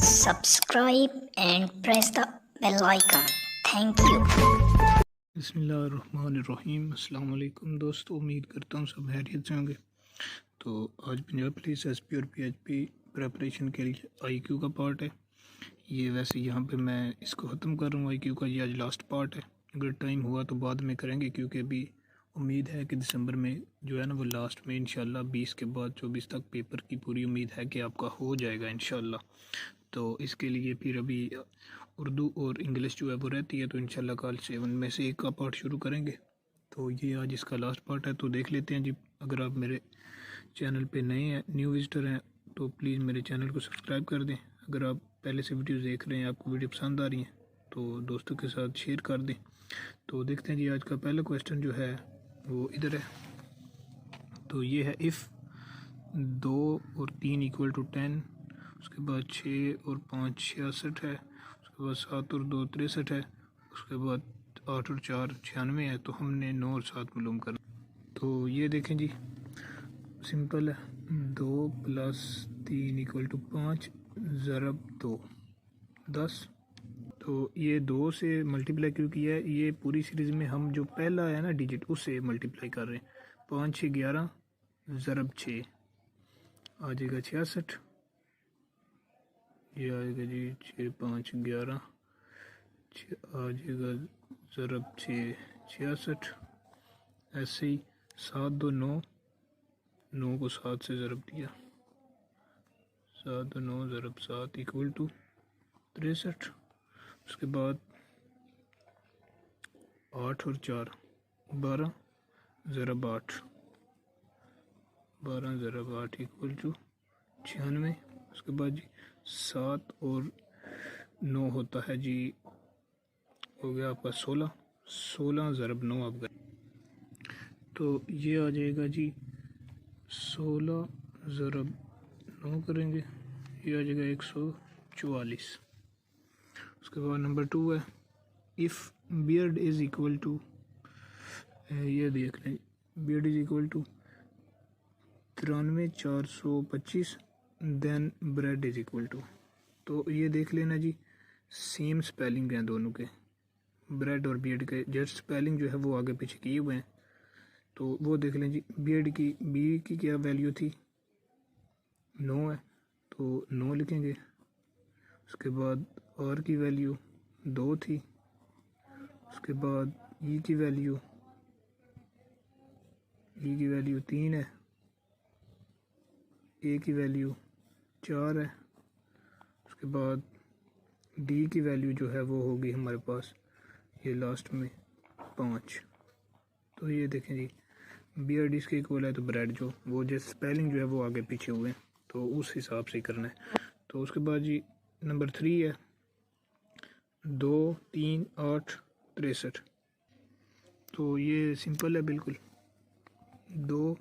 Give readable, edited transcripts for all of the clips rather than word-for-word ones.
subscribe and press the bell icon. Thank you. बिस्मिल्लाहिर्रहमानिर्रहीम। अस्सलाम वालेकुम दोस्तों, उम्मीद करता हूँ सब खैरियत से होंगे। तो आज पंजाब पुलिस एसपी और पीएचपी प्रेपरेशन के लिए आईक्यू का पार्ट है। ये वैसे यहाँ पे मैं इसको ख़त्म कर रहा हूँ आईक्यू का। ये आज लास्ट पार्ट है। अगर टाइम हुआ तो बाद में करेंगे, क्योंकि अभी उम्मीद है कि दिसंबर में जो है ना वो लास्ट में इंशाल्लाह 20 के बाद 24 तक पेपर की पूरी उम्मीद है कि आपका हो जाएगा इंशाल्लाह। तो इसके लिए फिर अभी उर्दू और इंग्लिश जो है वो रहती है, तो इंशाल्लाह कल से उनमें से एक का पार्ट शुरू करेंगे। तो ये आज इसका लास्ट पार्ट है, तो देख लेते हैं जी। अगर आप मेरे चैनल पे नए हैं, न्यू विजिटर हैं, तो प्लीज़ मेरे चैनल को सब्सक्राइब कर दें। अगर आप पहले से वीडियोज़ देख रहे हैं, आपको वीडियो पसंद आ रही हैं, तो दोस्तों के साथ शेयर कर दें। तो देखते हैं जी, आज का पहला क्वेश्चन जो है वो इधर है। तो ये है, इफ़ 2 और 3 इक्वल टू 10, उसके बाद 6 और 5 66 है, उसके बाद 7 और 2 63 है, उसके बाद 8 और 4 96 है। तो हमने 9 और 7 मालूम करना। तो ये देखें जी, सिंपल है। 2 + 3 इक्वल टू 5 ज़रब 2 10। तो ये 2 से मल्टीप्लाई क्यों किया है, ये पूरी सीरीज़ में हम जो पहला है ना डिजिट उससे मल्टीप्लाई कर रहे हैं। 5 6 11 ज़रब 6 आ जाएगा 66। ये आएगा जी 6 5 11 आ जाएगा ज़रब 6 66। ऐसे ही 7 2 9, 9 को 7 से ज़रब दिया, 7 2 9 ज़रब 7 इक्वल टू 63। उसके बाद 8 और 4 12 ज़रब 8, 12 ज़रब 8 इक्वल टू 96। उसके बाद जी 7 और 9 होता है जी, हो गया आपका 16, 16 ज़रब 9 आपका। तो ये आ जाएगा जी 16 ज़रब 9 करेंगे, ये आ जाएगा 144। उसके बाद नंबर 2 है, if beard is equal to, ये देख लें, beard is equal to 93 425 then bread is equal to. तो ये देख लेना जी, सेम स्पेलिंग हैं दोनों के, ब्रेड और बियर्ड के। जस्ट स्पेलिंग जो है वो आगे पीछे किए हुए हैं। तो वो देख लें जी, बियर्ड की बी की क्या वैल्यू थी, 9 है, तो 9 लिखेंगे। उसके बाद आर की वैल्यू 2 थी, उसके बाद ई की वैल्यू 3 है, ए की वैल्यू 4 है, उसके बाद डी की वैल्यू जो है वो होगी हमारे पास ये लास्ट में 5। तो ये देखें जी, बियर्ड इसके इक्वल है, तो ब्रेड जो वो जैसे स्पेलिंग जो है वो आगे पीछे हुए हैं, तो उस हिसाब से करना है। तो उसके बाद जी नंबर 3 है, 2 3 8 63। तो ये सिंपल है बिल्कुल, 2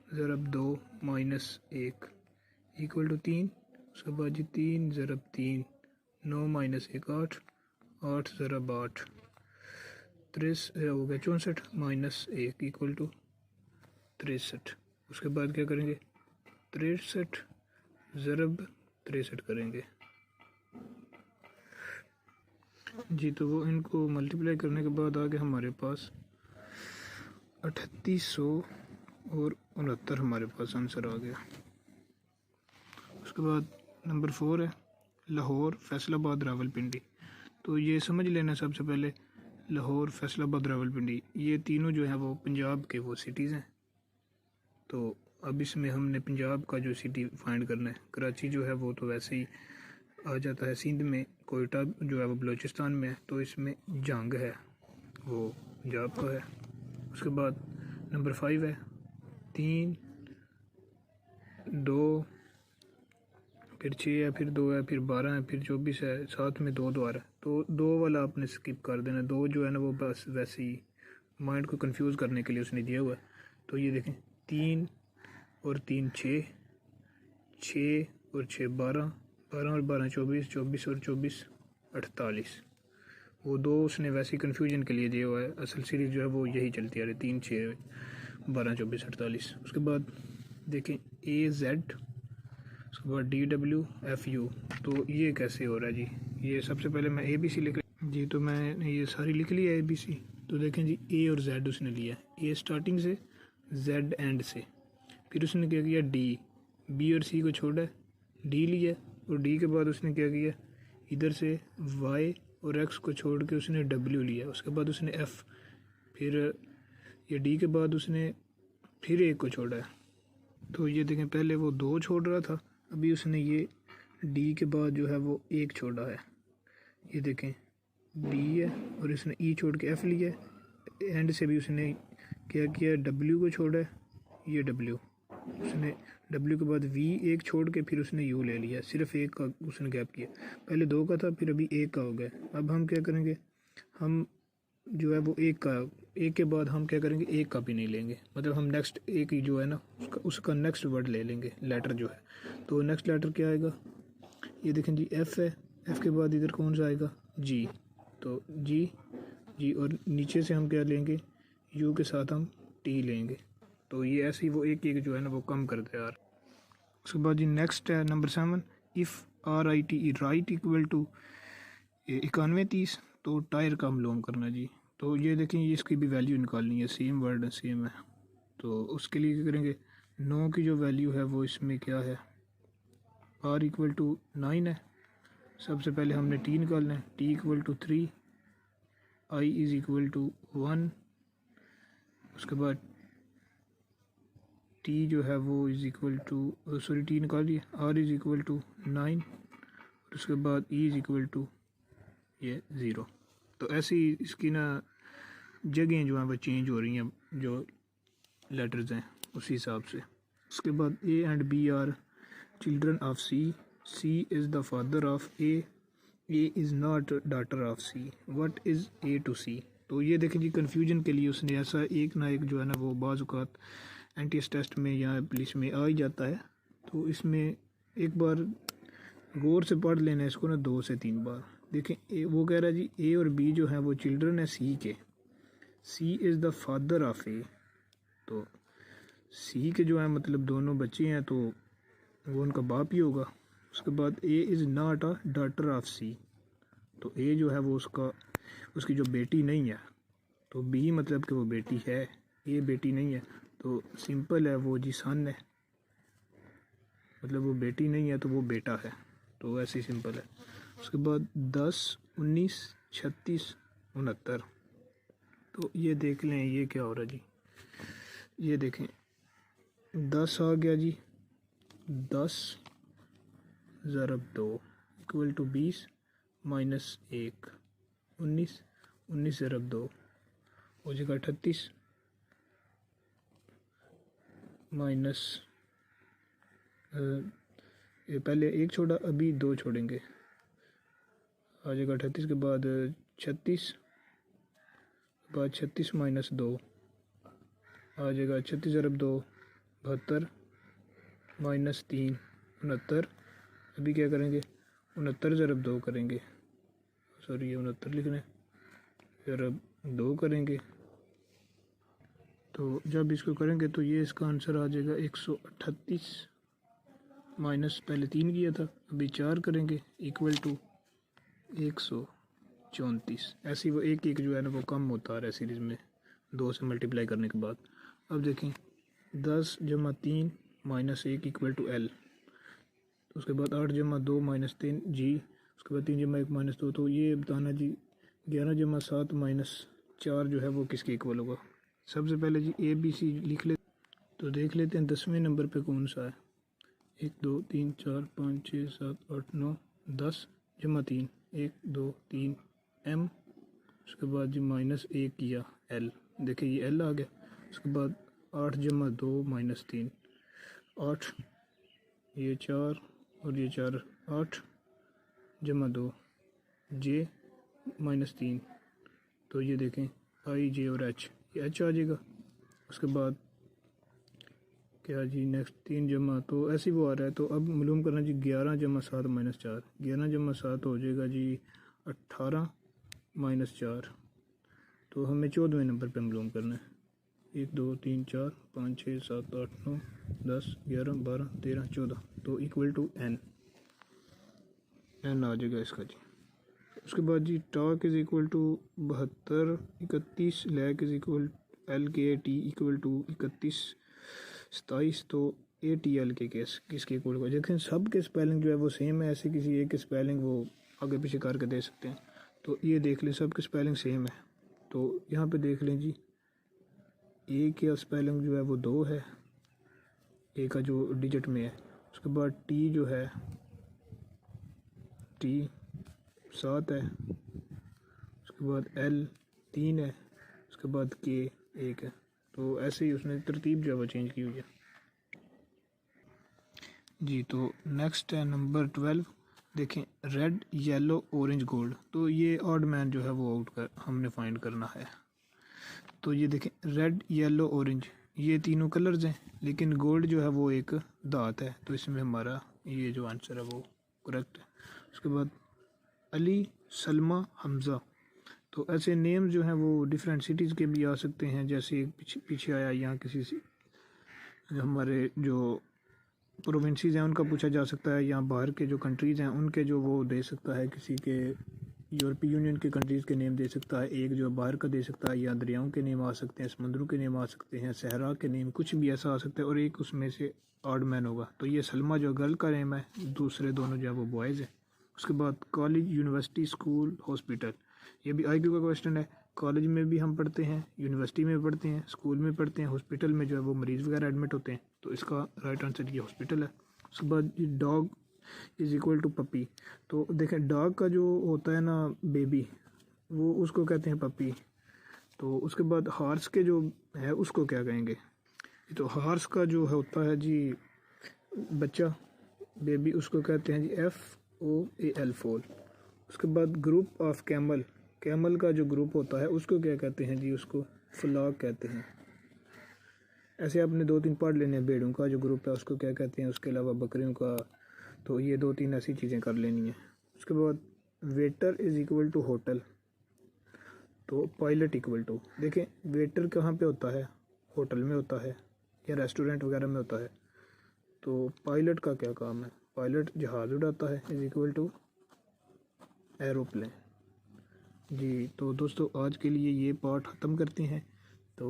ज़रब 2 माइनस 1 इक्वल टू 3। उसके बाद जी 3 ज़रब 3 9 माइनस 1 8, 8 ज़रब 8 30 हो गया 64 माइनस 1 इक्वल टू 63। उसके बाद क्या करेंगे, 63 ज़रब 63 करेंगे जी। तो वो इनको मल्टीप्लाई करने के बाद आगे हमारे पास 3800 और 69 हमारे पास आंसर आ गया। उसके बाद नंबर 4 है, लाहौर फैसलाबाद रावलपिंडी। तो ये समझ लेना सबसे पहले, लाहौर फैसलाबाद रावलपिंडी ये तीनों जो हैं वो पंजाब के वो सिटीज़ हैं। तो अब इसमें हमने पंजाब का जो सिटी फाइंड करना है। कराची जो है वो तो वैसे ही आ जाता है सिंध में, कोयटा जो है वो बलूचिस्तान में है, तो इसमें जंग है वो पंजाब का है। उसके बाद नंबर 5 है, 3 2 फिर 6 है, फिर 2 है, फिर 12 है, फिर 24 है, साथ में 2 द्वारा। तो 2 वाला आपने स्किप कर देना। 2 जो है ना वो बस वैसे ही माइंड को कंफ्यूज करने के लिए उसने दिया हुआ है। तो ये देखें, 3 और 3 6, 6 और 6 12, 12 और 12 24, 24 और 24 48। वो 2 उसने वैसे कन्फ्यूजन के लिए दिया हुआ है। असल सीरीज़ जो है वो यही चलती आ रही, 3 6 12 24 48। उसके बाद देखें, AZ उसके बाद DWFU। तो ये कैसे हो रहा है जी? ये सबसे पहले मैं ABC लिख जी, तो मैंने ये सारी लिख लिया ABC। तो देखें जी, A और Z उसने लिया, A स्टार्टिंग से, Z एंड से। फिर उसने क्या किया, B और C को छोड़ा, D लिया, और D के बाद उसने क्या किया, इधर से Y और X को छोड़ के उसने W लिया। उसके बाद उसने F, फिर ये D के बाद उसने फिर एक को छोड़ा है। तो ये देखें, पहले वो 2 छोड़ रहा था, अभी उसने ये D के बाद जो है वो 1 छोड़ा है। ये देखें D है और इसने E छोड़ के F लिया है। एंड से भी उसने क्या किया, W को छोड़ा है, ये W उसने W के बाद V 1 छोड़ के फिर उसने U ले लिया। सिर्फ 1 का उसने गैप किया, पहले 2 का था फिर अभी 1 का हो गया। अब हम क्या करेंगे, हम जो है वो 1 के बाद हम क्या करेंगे, 1 का भी नहीं लेंगे, मतलब हम नेक्स्ट एक जो है ना उसका नेक्स्ट वर्ड ले लेंगे, लेटर जो है। तो नेक्स्ट लेटर क्या आएगा, ये देखें जी F है, F के बाद इधर कौन सा आएगा, G। तो जी और नीचे से हम क्या लेंगे, U के साथ हम T लेंगे। तो ये ऐसे ही वो एक जो है ना वो कम करते हैं यार। उसके बाद जी नेक्स्ट है number 7, if RITE right equal to 91 30, तो टायर का हम लोन करना जी। तो ये देखें, ये इसकी भी वैल्यू निकालनी है, सेम वर्ड सेम है। तो उसके लिए क्या करेंगे, 9 की जो वैल्यू है वो इसमें क्या है, R इक्वल टू 9 है। सबसे पहले हमने T निकालना है, T equal to 3, I is equal to 1। उसके बाद T जो है वो इज़ इक्वल टू T निकालिए, R इज़ इक्वल टू 9, और उसके बाद E इज़ इक्वल टू ये 0। तो ऐसी इसकी ना जगहें जो हैं वो चेंज हो रही हैं, जो लेटर्स हैं उसी हिसाब से। उसके बाद A and B are children of C is the father of A is not daughter of C, what is A to C। तो ये देखें जी, कन्फ्यूजन के लिए उसने ऐसा एक ना एक जो है ना वो बाज़-औक़ात एनटीएस टेस्ट में या पुलिस में आ ही जाता है। तो इसमें एक बार गौर से पढ़ लेना इसको ना 2 से 3 बार। देखें वो कह रहा है जी A और B जो है वो चिल्ड्रन है C के, C is the father of A। तो C के जो है मतलब दोनों बच्चे हैं तो वो उनका बाप ही होगा। उसके बाद A is not a daughter of C, तो A जो है वो उसकी जो बेटी नहीं है। तो B मतलब कि वो बेटी है, A बेटी नहीं है। तो सिंपल है, वो जी सन है, मतलब वो बेटी नहीं है तो वो बेटा है। तो ऐसे ही सिंपल है। उसके बाद 10 19 36 69। तो ये देख लें ये क्या हो रहा है जी, ये देखें 10 आ गया जी, 10 ज़रब 2 इक्वल टू 20 माइनस 1, 19 19 ज़रब 2 हो जाएगा 38 माइनस ये पहले 1 छोड़ा, अभी 2 छोड़ेंगे, आ जाएगा 38 के बाद 36, बाद 36 माइनस 2 आ जाएगा 36 ज़रब 2 72 माइनस 3 69। अभी क्या करेंगे, 69 ज़रब 2 करेंगे, सॉरी ये 69 लिखना है, ज़रब 2 करेंगे। तो जब इसको करेंगे तो ये इसका आंसर आ जाएगा 138 माइनस पहले 3 किया था, अभी 4 करेंगे, इक्वल टू 134। ऐसे ही वो एक जो है ना वो कम होता है सीरीज़ में 2 से मल्टीप्लाई करने के बाद। अब देखें 10 जमा 3 माइनस 1 इक्वल टू L। उसके बाद 8 जमा 2 माइनस 3 G। उसके बाद 3 जमा 1 माइनस 2। तो ये बताना जी 11 जमा 7 माइनस 4 जो है वो किसके इक्वल होगा। सबसे पहले जी ABC लिख ले, तो देख लेते हैं 10वें नंबर पे कौन सा है। 1 2 3 4 5 6 7 8 9 10 जमा 3 1 2 3 M। उसके बाद जी माइनस 1 किया L, देखिए ये L आ गया। उसके बाद 8 जमा 2 माइनस 3 8, ये 4 और ये 4 8 जमा 2 J माइनस 3। तो ये देखें I J और H, ये H आ जाएगा। उसके बाद क्या जी नेक्स्ट 3 जमा, तो ऐसे ही वो आ रहा है। तो अब मालूम करना जी 11 जमा 7 माइनस 4, 11 जमा 7 हो जाएगा जी 18 माइनस 4। तो हमें 14वें नंबर पे मालूम करना है। 1 2 3 4 5 6 7 8 9 10 11 12 13 14 तो इक्वल टू एन आ जाएगा इसका जी। उसके बाद जी टॉक इज़ इक्वल टू 72 31 लैक is equal L K T equal to 31 27 तो A T L K case किसके इक्वल होगा। देखें सब के स्पेलिंग जो है वो सेम है, ऐसे किसी एक के स्पेलिंग वो आगे पीछे करके दे सकते हैं। तो ये देख लें सब के स्पेलिंग सेम है। तो यहाँ पे देख लें जी ए का स्पेलिंग जो है वो 2 है, ए का जो डिजिट में है। उसके बाद टी जो है टी 7 है, उसके बाद एल 3 है, उसके बाद के 1 है। तो ऐसे ही उसने तरतीब जो है वो चेंज की हुई है जी। तो नेक्स्ट है नंबर 12। देखें रेड येलो ऑरेंज गोल्ड, तो ये ऑड मैन जो है वो आउट कर हमने फाइंड करना है। तो ये देखें रेड येलो ऑरेंज ये तीनों कलर्स हैं, लेकिन गोल्ड जो है वो एक धात है, तो इसमें हमारा ये जो आंसर है वो करेक्ट है। उसके बाद अली सलमा हमज़ा, तो ऐसे नेम जो हैं वो डिफरेंट सिटीज़ के भी आ सकते हैं। जैसे एक पीछे आया यहाँ किसी से हमारे जो प्रोविंसीज़ हैं उनका पूछा जा सकता है, या बाहर के जो कंट्रीज़ हैं उनके जो वो दे सकता है, किसी के यूरोपीय यूनियन के कंट्रीज़ के नेम दे सकता है, एक जो बाहर का दे सकता है, या दरियाओं के नेम आ सकते हैं, समुद्रों के नेम आ सकते हैं, सहरा के नेम, कुछ भी ऐसा आ सकता है, और एक उसमें से ऑड मैन होगा। तो ये सलमा जो गर्ल का नेम है, दूसरे दोनों जो है वो बॉयज़ है। उसके बाद कॉलेज यूनिवर्सिटी स्कूल हॉस्पिटल, ये भी IQ का क्वेश्चन है। कॉलेज में भी हम पढ़ते हैं, यूनिवर्सिटी में पढ़ते हैं, स्कूल में पढ़ते हैं, हॉस्पिटल में जो है वो मरीज़ वगैरह एडमिट होते हैं, तो इसका राइट आंसर ये हॉस्पिटल है। उसके बाद dog is equal to puppy, तो देखें डॉग का जो होता है ना बेबी, वो उसको कहते हैं पपी। तो उसके बाद हार्स के जो है उसको क्या कहेंगे, तो हार्स का जो होता है जी बच्चा बेबी, उसको कहते हैं जी FOAL फोल। उसके बाद ग्रुप ऑफ कैमल, कैमल का जो ग्रुप होता है उसको क्या कहते हैं जी, उसको फ्लॉक कहते हैं। ऐसे आपने 2-3 पढ़ लेने हैं। भेड़ों का जो ग्रुप है उसको क्या कहते हैं, उसके अलावा बकरियों का, तो ये 2-3 ऐसी चीज़ें कर लेनी है। उसके बाद waiter is equal to hotel, तो पायलट इक्वल टू, देखें वेटर कहाँ पे होता है, होटल में होता है या रेस्टोरेंट वगैरह में होता है। तो पायलट का क्या काम है, पायलट जहाज़ उड़ाता है, इज़ इक्वल टू एरोप्लेन जी। तो दोस्तों आज के लिए ये पार्ट ख़त्म करते हैं। तो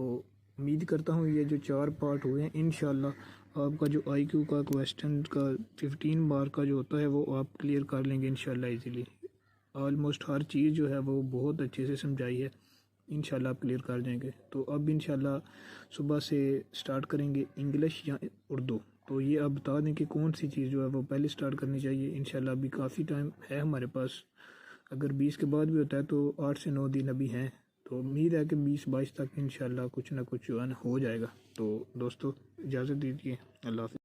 उम्मीद करता हूँ ये जो 4 पार्ट हुए हैं इंशाल्लाह आपका जो IQ का क्वेश्चन का 15 मार्क का जो होता है वो आप क्लियर कर लेंगे इंशाल्लाह इजीली। ऑलमोस्ट हर चीज़ जो है वो बहुत अच्छे से समझाई है, इंशाल्लाह आप क्लियर कर जाएंगे। तो अब इंशाल्लाह सुबह से स्टार्ट करेंगे इंग्लिश या उर्दू। तो ये आप बता दें कि कौन सी चीज़ जो है वो पहले स्टार्ट करनी चाहिए। इंशाल्लाह अभी काफ़ी टाइम है हमारे पास, अगर 20 के बाद भी होता है तो 8 से 9 दिन अभी हैं। तो उम्मीद है कि 20-22 तक इंशाल्लाह कुछ ना कुछ जो है ना हो जाएगा। तो दोस्तों इजाज़त दीजिए, अल्लाह हाफ़िज़।